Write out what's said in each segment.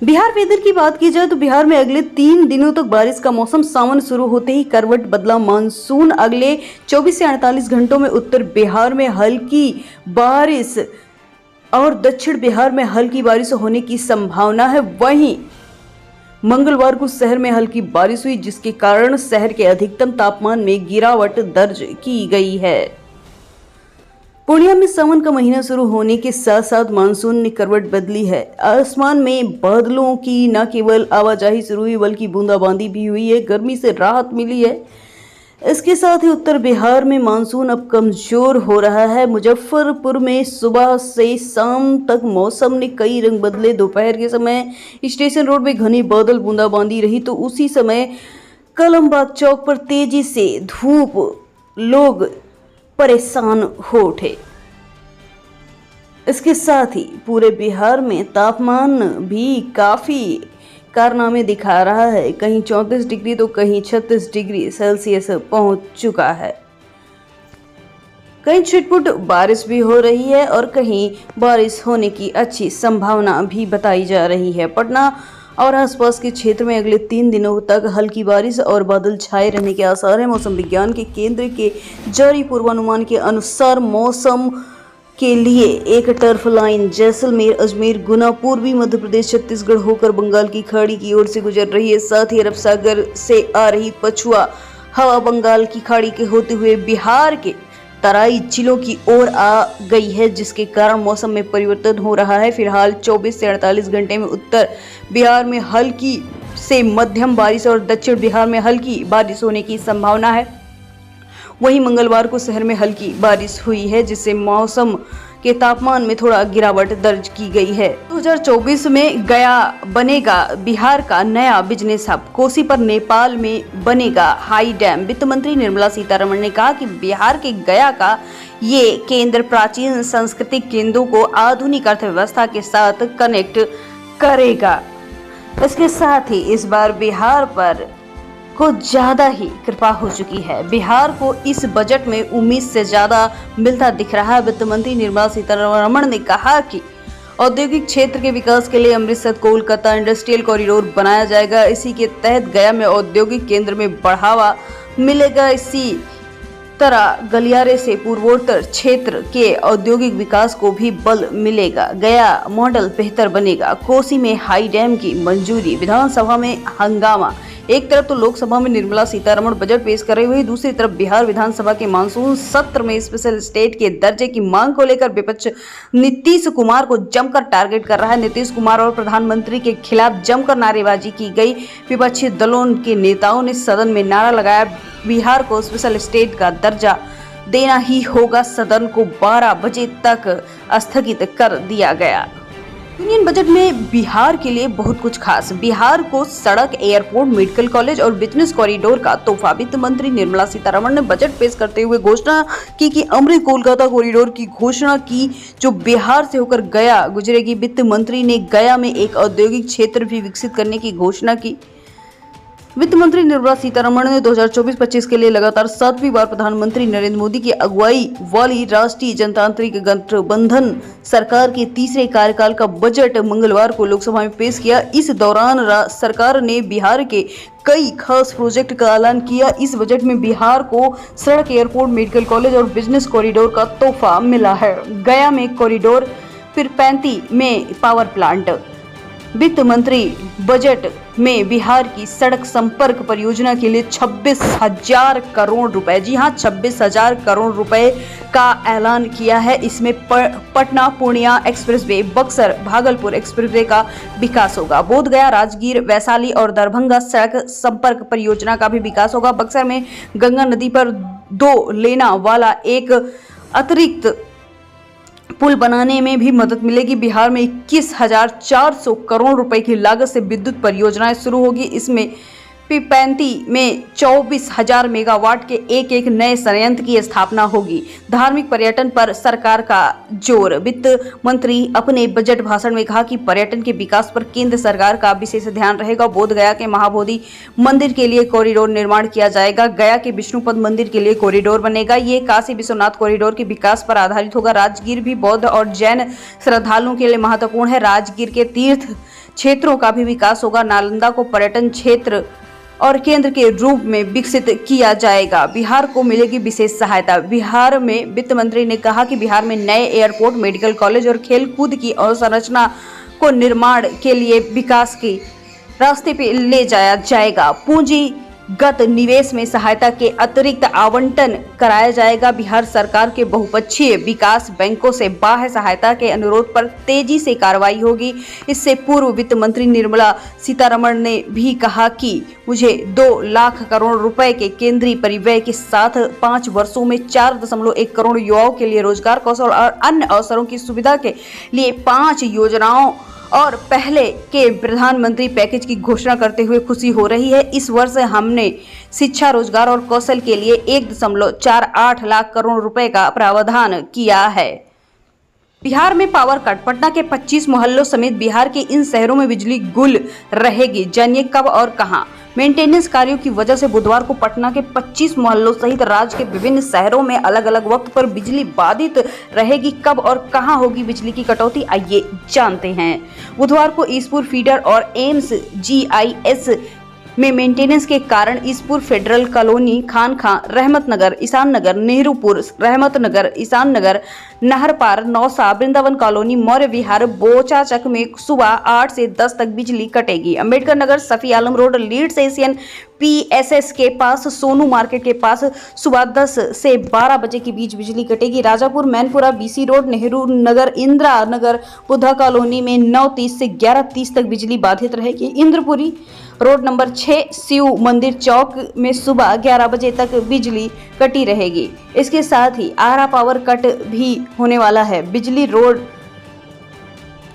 Bihar weather की बात की जाए तो बिहार में अगले 3 दिनों तक बारिश का मौसम। सावन शुरू होते ही करवट बदला मानसून। अगले 24 से 48 घंटों में उत्तर बिहार में हल्की बारिश और दक्षिण बिहार में हल्की बारिश होने की संभावना है। वहीं मंगलवार को शहर में हल्की बारिश हुई, जिसके कारण शहर के अधिकतम तापमान में गिरावट दर्ज की गई है। पूर्णिया में सावन का महीना शुरू होने के साथ साथ मानसून ने करवट बदली है। आसमान में बादलों की न केवल आवाजाही शुरू हुई बल्कि बूंदाबांदी भी हुई है। गर्मी से राहत मिली है। इसके साथ ही उत्तर बिहार में मानसून अब कमजोर हो रहा है। मुजफ्फरपुर में सुबह से शाम तक मौसम ने कई रंग बदले। दोपहर के समय स्टेशन रोड में घनी बादल बूंदाबांदी रही, तो उसी समय कलमबाग चौक पर तेजी से धूप, लोग परेशान हो उठे। इसके साथ ही पूरे बिहार में तापमान भी काफी कारनामे दिखा रहा है। कहीं 34 डिग्री तो कहीं 36 डिग्री सेल्सियस पहुंच चुका है। कहीं छिटपुट बारिश भी हो रही है और कहीं बारिश होने की अच्छी संभावना भी बताई जा रही है। पटना और आसपास के क्षेत्र में अगले 3 दिनों तक हल्की बारिश और बादल छाए रहने के आसार है। मौसम विज्ञान के केंद्र के जारी पूर्वानुमान के अनुसार मौसम के लिए एक टर्फ लाइन जैसलमेर, अजमेर, गुना, पूर्वी मध्य प्रदेश, छत्तीसगढ़ होकर बंगाल की खाड़ी की ओर से गुजर रही है। साथ ही अरब सागर से आ रही पछुआ हवा बंगाल की खाड़ी के होते हुए बिहार के तराई जिलों की ओर आ गई है, जिसके कारण मौसम में परिवर्तन हो रहा है। फिलहाल 24 से 48 घंटे में उत्तर बिहार में हल्की से मध्यम बारिश और दक्षिण बिहार में हल्की बारिश होने की संभावना है। वहीं मंगलवार को शहर में हल्की बारिश हुई है, जिससे मौसम के तापमान में थोड़ा गिरावट दर्ज की गई है। 2024 में गया बनेगा बिहार का नया बिजनेस हब। कोसी पर नेपाल में बनेगा हाई डैम। वित्त मंत्री निर्मला सीतारमण ने कहा कि बिहार के गया का ये केंद्र प्राचीन सांस्कृतिक केंद्रों को आधुनिक अर्थव्यवस्था के साथ कनेक्ट करेगा। इसके साथ ही इस बार बिहार पर कुछ ज्यादा ही कृपा हो चुकी है। बिहार को इस बजट में उम्मीद से ज्यादा मिलता दिख रहा है। वित्त मंत्री निर्मला सीतारमण ने कहा कि औद्योगिक क्षेत्र के विकास के लिए अमृतसर कोलकाता इंडस्ट्रियल कॉरिडोर बनाया जाएगा। इसी के तहत गया में औद्योगिक केंद्र में बढ़ावा मिलेगा। इसी तरह गलियारे से पूर्वोत्तर क्षेत्र के औद्योगिक विकास को भी बल मिलेगा। गया मॉडल बेहतर बनेगा। कोसी में हाई डैम की मंजूरी। विधानसभा में हंगामा। एक तरफ तो लोकसभा में निर्मला सीतारमण बजट पेश कर रही हुई, दूसरी तरफ बिहार विधानसभा के मानसून सत्र में स्पेशल स्टेट के दर्जे की मांग को लेकर विपक्ष नीतीश कुमार को जमकर टारगेट कर रहा है। नीतीश कुमार और प्रधानमंत्री के खिलाफ जमकर नारेबाजी की गई। विपक्षी दलों के नेताओं ने सदन में नारा लगाया, बिहार को स्पेशल स्टेट का दर्जा देना ही होगा। सदन को 12 बजे तक स्थगित कर दिया गया। यूनियन बजट में बिहार के लिए बहुत कुछ खास। बिहार को सड़क, एयरपोर्ट, मेडिकल कॉलेज और बिजनेस कॉरिडोर का तोहफा। वित्त मंत्री निर्मला सीतारमण ने बजट पेश करते हुए घोषणा की कि अमृत कोलकाता कॉरिडोर की घोषणा की, जो बिहार से होकर गया गुजरेगी। वित्त मंत्री ने गया में एक औद्योगिक क्षेत्र भी विकसित करने की घोषणा की। वित्त मंत्री निर्मला सीतारमण ने 2024-25 के लिए लगातार 7वीं बार प्रधानमंत्री नरेंद्र मोदी की अगुवाई वाली राष्ट्रीय जनतांत्रिक गठबंधन सरकार के तीसरे कार्यकाल का बजट मंगलवार को लोकसभा में पेश किया। इस दौरान सरकार ने बिहार के कई खास प्रोजेक्ट का ऐलान किया। इस बजट में बिहार को सड़क, एयरपोर्ट, मेडिकल कॉलेज और बिजनेस कॉरिडोर का तोहफा मिला है। गया में कॉरिडोर, फिर 35 में पावर प्लांट। वित्त मंत्री बजट में बिहार की सड़क संपर्क परियोजना के लिए 26,000 करोड़ रुपए, जी हां 26,000 करोड़ रुपए का ऐलान किया है। इसमें पटना पूर्णिया एक्सप्रेसवे, बक्सर भागलपुर एक्सप्रेसवे का विकास होगा। बोधगया, राजगीर, वैशाली और दरभंगा सड़क संपर्क परियोजना का भी विकास होगा। बक्सर में गंगा नदी पर 2 लेना वाला एक अतिरिक्त पुल बनाने में भी मदद मिलेगी। बिहार में 21,400 करोड़ रुपए की लागत से विद्युत परियोजनाएं शुरू होगी। इसमें P35 में 24,000 मेगावाट के एक नए संयंत्र की स्थापना होगी। धार्मिक पर्यटन पर सरकार का जोर। वित्त मंत्री अपने बजट भाषण में कहा कि पर्यटन के विकास पर केंद्र सरकार का विशेष ध्यान रहेगा। बोधगया के महाबोधि मंदिर के लिए कॉरिडोर निर्माण किया जाएगा। गया के विष्णुपद मंदिर के लिए कॉरिडोर बनेगा। ये काशी विश्वनाथ कॉरिडोर के विकास पर आधारित होगा। राजगीर भी बौद्ध और जैन श्रद्धालुओं के लिए महत्वपूर्ण है। राजगीर के तीर्थ क्षेत्रों का भी विकास होगा। नालंदा को पर्यटन क्षेत्र और केंद्र के रूप में विकसित किया जाएगा। बिहार को मिलेगी विशेष सहायता। बिहार में वित्त मंत्री ने कहा कि बिहार में नए एयरपोर्ट, मेडिकल कॉलेज और खेल कूद की अवसंरचना को निर्माण के लिए विकास के रास्ते पे ले जाया जाएगा। पूंजीगत निवेश में सहायता के अतिरिक्त आवंटन कराया जाएगा। बिहार सरकार के बहुपक्षीय विकास बैंकों से बाह्य सहायता के अनुरोध पर तेजी से कार्रवाई होगी। इससे पूर्व वित्त मंत्री निर्मला सीतारमण ने भी कहा कि मुझे 2 लाख करोड़ रुपए के केंद्रीय परिव्यय के साथ 5 वर्षों में 4.1 करोड़ युवाओं के लिए रोजगार, कौशल और अन्य अवसरों की सुविधा के लिए 5 योजनाओं और पहले के प्रधानमंत्री पैकेज की घोषणा करते हुए खुशी हो रही है। इस वर्ष हमने शिक्षा, रोजगार और कौशल के लिए 1.48 लाख करोड़ रुपए का प्रावधान किया है। बिहार में पावर कट। पटना के 25 मोहल्लों समेत बिहार के इन शहरों में बिजली गुल रहेगी। जानिए कब और कहां। मेंटेनेंस कार्यों की वजह से बुधवार को पटना के 25 मोहल्लों सहित राज्य के विभिन्न शहरों में अलग अलग वक्त पर बिजली बाधित रहेगी। कब और कहां होगी बिजली की कटौती, आइए जानते हैं। बुधवार को ईसपुर फीडर और एम्स GIS में मेंटेनेंस के कारण ईसपुर फेडरल कॉलोनी, खान, रहमत नगर, ईशान नगर, नेहरूपुर, रहमत नगर, ईशान नगर, नहरपार, नौसा, वृंदावन कॉलोनी, मौर्य विहार, बोचाचक में सुबह 8 से 10 तक बिजली कटेगी। अंबेडकर नगर, सफी आलम रोड, लीड्स एशियन PSS के पास, सोनू मार्केट के पास सुबह 10 से 12 बजे के बीच बिजली कटेगी। Rajapur, Mainpura, BC road, Nehru Nagar, Indira Nagar, Buddha colony में 9:30 से 11:30 तक बिजली बाधित रहेगी। इंद्रपुरी रोड नंबर 6, शिव मंदिर चौक में सुबह 11 बजे तक बिजली कटी रहेगी। इसके साथ ही आरा पावर कट भी होने वाला है। बिजली रोड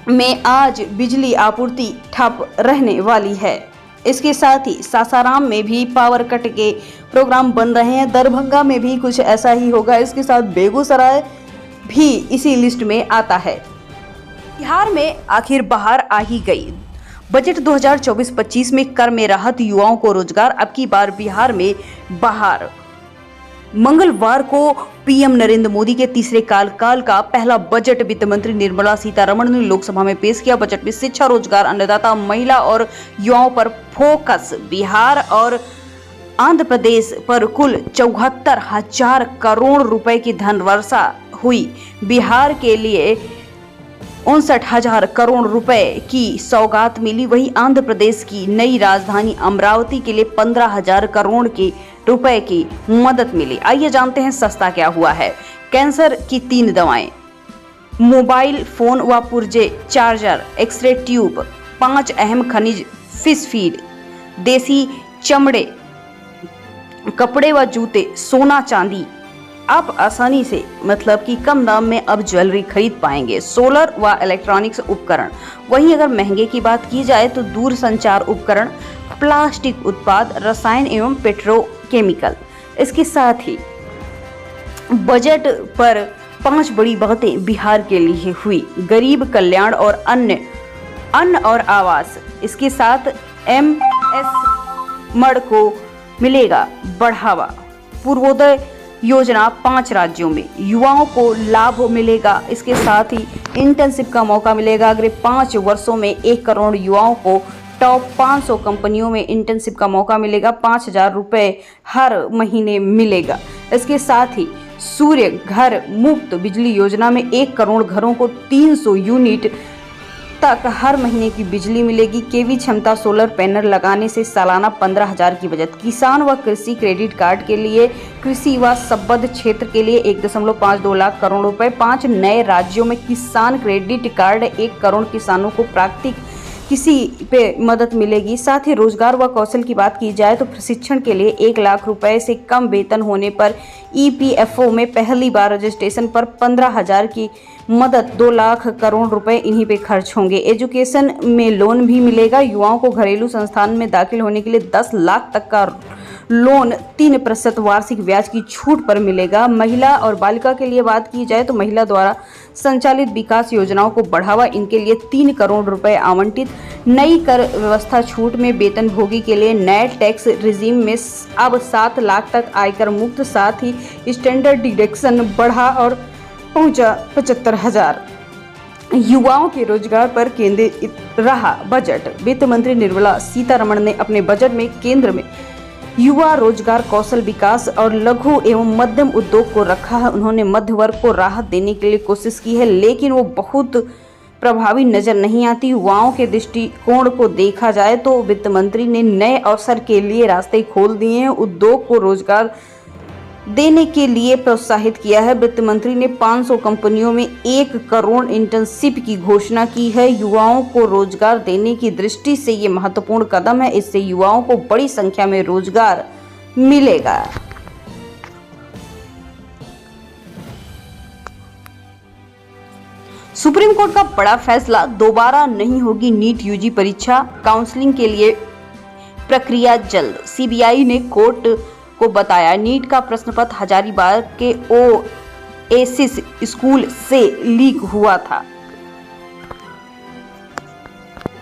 में आज बिजली आपूर्ति ठप रहने वाली है। इसके साथ ही सासाराम में भी पावर कट के प्रोग्राम बन रहे हैं। दरभंगा में भी कुछ ऐसा ही होगा। इसके साथ बेगूसराय भी इसी लिस्ट में आता है। बिहार में आखिर बाहर आ ही गई। बजट 2024-25 में कर में राहत, युवाओं को रोजगार। अब की बार बिहार में बाहर। मंगलवार को PM नरेंद्र मोदी के तीसरे कार्यकाल का पहला बजट वित्त मंत्री निर्मला सीतारमण ने लोकसभा में पेश किया। बजट में शिक्षा, रोजगार, अन्नदाता, महिला और युवाओं पर फोकस। बिहार और आंध्र प्रदेश पर कुल 74,000 करोड़ रुपए की धनवर्षा हुई। बिहार के लिए 59,000 करोड़ रुपए की सौगात मिली। वहीं आंध्र प्रदेश की नई राजधानी अमरावती के लिए 15,000 करोड़ के रुपए की मदद मिली। आइए जानते हैं सस्ता क्या हुआ है। कैंसर की 3 दवाएं, मोबाइल फोन व पुर्जे, चार्जर, एक्सरे ट्यूब, 5 अहम खनिज, फिश फीड, देसी चमड़े, कपड़े व जूते, सोना चांदी। आप आसानी से मतलब कि कम दाम में अब ज्वेलरी खरीद पाएंगे। सोलर व इलेक्ट्रॉनिक्स उपकरण। वहीं अगर महंगे की बात की जाए तो दूर संचार उपकरण, प्लास्टिक उत्पाद, रसायन एवं पेट्रोकेमिकल। इसके साथ ही बजट पर 5 बड़ी बातें बिहार के लिए हुई। गरीब कल्याण और अन्न और आवास। इसके साथ MSMD को मिलेगा बढ़ावा। पूर्वोदय योजना 5 राज्यों में, युवाओं को लाभ मिलेगा। इसके साथ ही इंटर्नशिप का मौका मिलेगा। अगले 5 वर्षों में 1 करोड़ युवाओं को टॉप 500 कंपनियों में इंटर्नशिप का मौका मिलेगा। 5,000 रुपए हर महीने मिलेगा। इसके साथ ही सूर्य घर मुफ्त बिजली योजना में 1 करोड़ घरों को 300 यूनिट तक हर महीने की बिजली मिलेगी। केवी क्षमता सोलर पैनल लगाने से सालाना 15,000 की बचत। किसान व कृषि क्रेडिट कार्ड के लिए कृषि व संबद्ध क्षेत्र के लिए 1.52 लाख करोड़ रुपए। 5 नए राज्यों में किसान क्रेडिट कार्ड, 1 करोड़ किसानों को प्राकृतिक किसी पे मदद मिलेगी। साथ ही रोजगार व कौशल की बात की जाए तो प्रशिक्षण के लिए 1 लाख रुपए से कम वेतन होने पर EPFO में पहली बार रजिस्ट्रेशन पर 15,000 की मदद। 2 लाख करोड़ रुपए इन्हीं पे खर्च होंगे। एजुकेशन में लोन भी मिलेगा। युवाओं को घरेलू संस्थान में दाखिल होने के लिए 10 लाख तक का लोन 3% वार्षिक ब्याज की छूट पर मिलेगा। महिला और बालिका के लिए बात की जाए तो महिला द्वारा संचालित विकास योजनाओं को बढ़ावा, इनके लिए 3 करोड़ रुपए आवंटित। नई कर व्यवस्था छूट में वेतन भोगी के लिए नए टैक्स रिजीम में अब 7 लाख तक आयकर मुक्त। साथ ही स्टैंडर्ड डिडक्शन बढ़ा और पहुंचा 75,000। युवाओं के रोजगार पर केंद्रित रहा बजट। वित्त मंत्री निर्मला सीतारमण ने अपने बजट में केंद्र में युवा रोजगार, कौशल विकास और लघु एवं मध्यम उद्योग को रखा है। उन्होंने मध्य वर्ग को राहत देने के लिए कोशिश की है, लेकिन वो बहुत प्रभावी नजर नहीं आती। युवाओं के दृष्टिकोण को देखा जाए तो वित्त मंत्री ने नए अवसर के लिए रास्ते खोल दिए हैं, उद्योग को रोजगार देने के लिए प्रोत्साहित किया है। वित्त मंत्री ने 500 कंपनियों में 1 करोड़ इंटर्नशिप की घोषणा की है। युवाओं को रोजगार देने की दृष्टि से ये महत्वपूर्ण कदम है। इससे युवाओं को बड़ी संख्या में रोजगार मिलेगा। सुप्रीम कोर्ट का बड़ा फैसला, दोबारा नहीं होगी नीट यूजी परीक्षा, काउंसलिंग के लिए प्रक्रिया जल्द। सीबीआई ने कोर्ट को बताया, नीट का प्रश्न पत्र हजारीबाग के ओएसिस स्कूल से लीक हुआ था।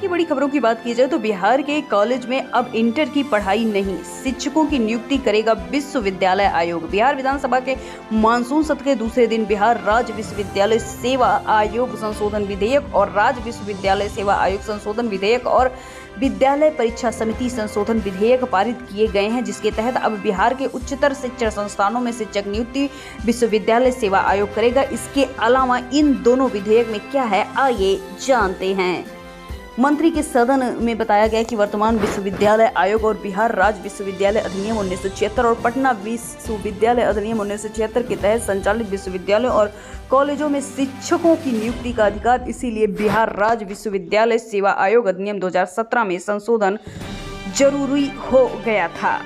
की बड़ी खबरों की बात की जाए तो बिहार के कॉलेज में अब इंटर की पढ़ाई नहीं, शिक्षकों की नियुक्ति करेगा विश्वविद्यालय आयोग। बिहार विधानसभा के मानसून सत्र के दूसरे दिन बिहार राज्य विश्वविद्यालय सेवा आयोग संशोधन विधेयक और राज्य विश्वविद्यालय सेवा आयोग संशोधन विधेयक और विद्यालय परीक्षा समिति संशोधन विधेयक पारित किए गए हैं, जिसके तहत अब बिहार के उच्चतर शिक्षण संस्थानों में शिक्षक नियुक्ति विश्वविद्यालय सेवा आयोग करेगा। इसके अलावा इन दोनों विधेयक में क्या है, आइए जानते हैं। मंत्री के सदन में बताया गया कि वर्तमान विश्वविद्यालय आयोग और बिहार राज्य विश्वविद्यालय अधिनियम 1976 और पटना विश्वविद्यालय अधिनियम 1976 के तहत संचालित विश्वविद्यालयों और कॉलेजों में शिक्षकों की नियुक्ति का अधिकार, इसीलिए बिहार राज्य विश्वविद्यालय सेवा आयोग अधिनियम 2017 में संशोधन जरूरी हो गया था।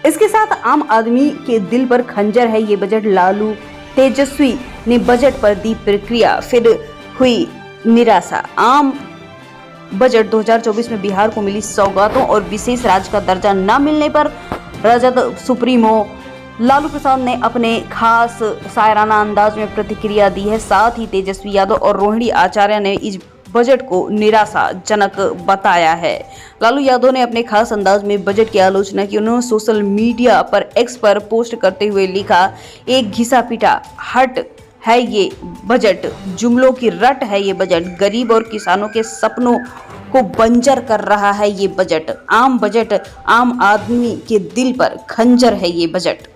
इसके साथ आम आदमी के दिल पर खंजर है ये बजट। लालू तेजस्वी ने बजट पर दी प्रतिक्रिया, फिर हुई निराशा। आम बजट 2024 में बिहार को मिली सौगातों और विशेष राज्य का दर्जा न मिलने पर राजद सुप्रीमो लालू प्रसाद ने अपने खास शायराना अंदाज में प्रतिक्रिया दी है। साथ ही तेजस्वी यादव और रोहिणी आचार्य ने इस बजट को निराशाजनक बताया है। लालू यादव ने अपने खास अंदाज में बजट की आलोचना की। उन्होंने सोशल मीडिया पर एक्स पर पोस्ट करते हुए लिखा, एक घिसा पिटा हट है ये बजट, जुमलों की रट है ये बजट, गरीब और किसानों के सपनों को बंजर कर रहा है ये बजट, आम आदमी के दिल पर खंजर है ये बजट।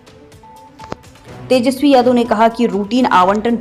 तेजस्वी यादव ने कहा कि रूटीन आवंटन